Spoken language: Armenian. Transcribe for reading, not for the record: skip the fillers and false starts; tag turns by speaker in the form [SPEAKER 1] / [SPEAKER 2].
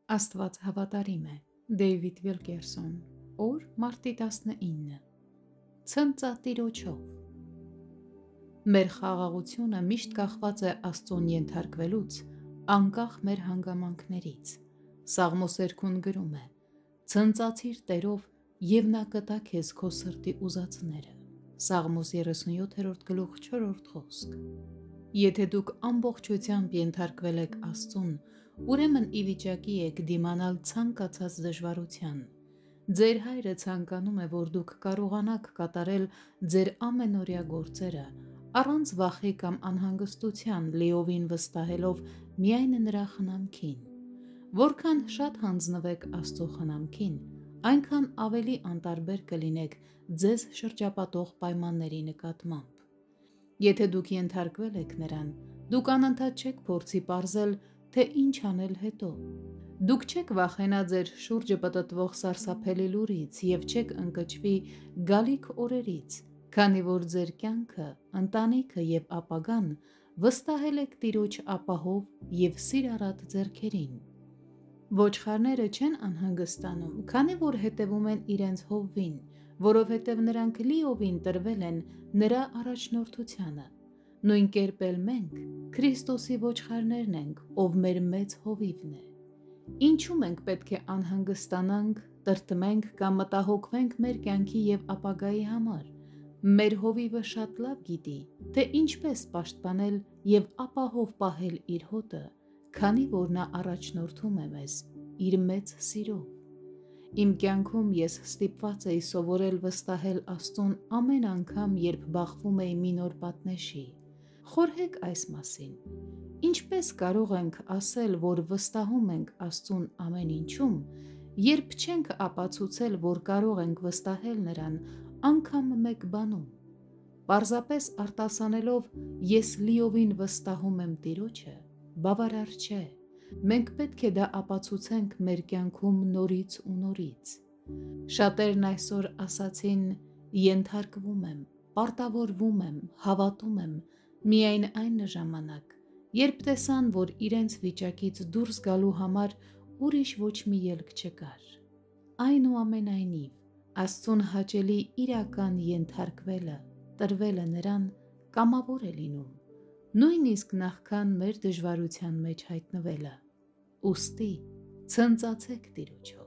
[SPEAKER 1] Աստված հավատարիմ է։ Դեյվիդ Վիլկերսոն։ Օր մարտի 19։ Ցնծատիրոջով։ Մեր խաղաղությունը միշտ կախված է Աստծուն ենթարկվելուց, անկախ մեր հանգամանքներից։ Սաղմոսերքուն գրում է. «Ցնծացիր Տերով, և նա կտա քեզ քո սրտի ուզածները»։ Սաղմոս 37-4 խոսք։ Եթե դուք ամբողջությամբ ենթարկվել եք Աստծուն, ուրեմն ի վիճակի եք դիմանալ ցանկացած դժվարության։ Ձեր Հայրը ցանկանում է, որ դուք կարողանաք կատարել ձեր ամենօրյա գործերը, առանց վախի կամ անհանգստության, լիովին վստահելով միայն նրա խնամքին։ Որքան շատ հանձնվեք Աստծո խնամքին, այնքան ավելի անտարբեր կլինեք ձեզ շրջապատող պայմանների նկատմամբ։ Եթե դուք ենթարկվել եք նրան, դուք անընդհատ չեք փորձի պարզել, թե ինչ անել հետո։ Դուք չեք վախենա ձեր շուրջը պտտվող սարսափելի լուրից և չեք ընկճվի գալիք օրերից, քանի որ ձեր կյանքը, ընտանիքը և ապագան վստահել եք Տիրոջ ապահով և սիրառատ ձեռքերին։ Ոչխարները չեն անհանգստանում, քանի որ հետևում են իրենց հովվին, որովհետև նրանք լիովին տրվել են նրա առաջնորդությանը։ Նույն կերպ էլ մենք Քրիստոսի ոչխարներն ենք, ով մեր մեծ հովիվն է։ Ինչու մենք պետք է անհանգստանանք, տրտմենք կամ մտահոգվենք մեր կյանքի և ապագայի համար։ Մեր հովիվը շատ լավ գիտի, թե ինչպես պաշտպանել և ապահով պահել իր հոտը, քանի որ նա առաջնորդում է մեզ իր մեծ սիրով։ Իմ կյանքում ես ստիպված էի սովորել վստահել Աստծուն ամեն անգամ, երբ բախվում էի մի նոր պատնեշի։ Խորհեք այս մասին։ Ինչպես կարող ենք ասել, որ վստահում ենք Աստծուն ամեն ինչում, երբ չենք ապացուցել, որ կարող ենք վստահել նրան անգամ մեկ բանում։ Պարզապես արտասանելով «Ես լիովին վստահում եմ Տիրոջը» բավարար չէ։ Մենք պետք է դա ապացուցենք մեր կյանքում նորից ու նորից։ Շատերն այսօր ասացին. «Ենթարկվում եմ, պարտավորվում եմ, հավատում եմ» միայն այն ժամանակ, երբ տեսան, որ իրենց վիճակից դուրս գալու համար ուրիշ ոչ մի ելք չկար։ Այնուամենայնիվ, Աստծուն հաճելի իրական ենթարկվելը, տրվելը նրան կամավոր է լինում, նույնիսկ նախքան մեր դժվարության մեջ հայտնվելը։ Ուստի ցնծացեք Տիրոջով։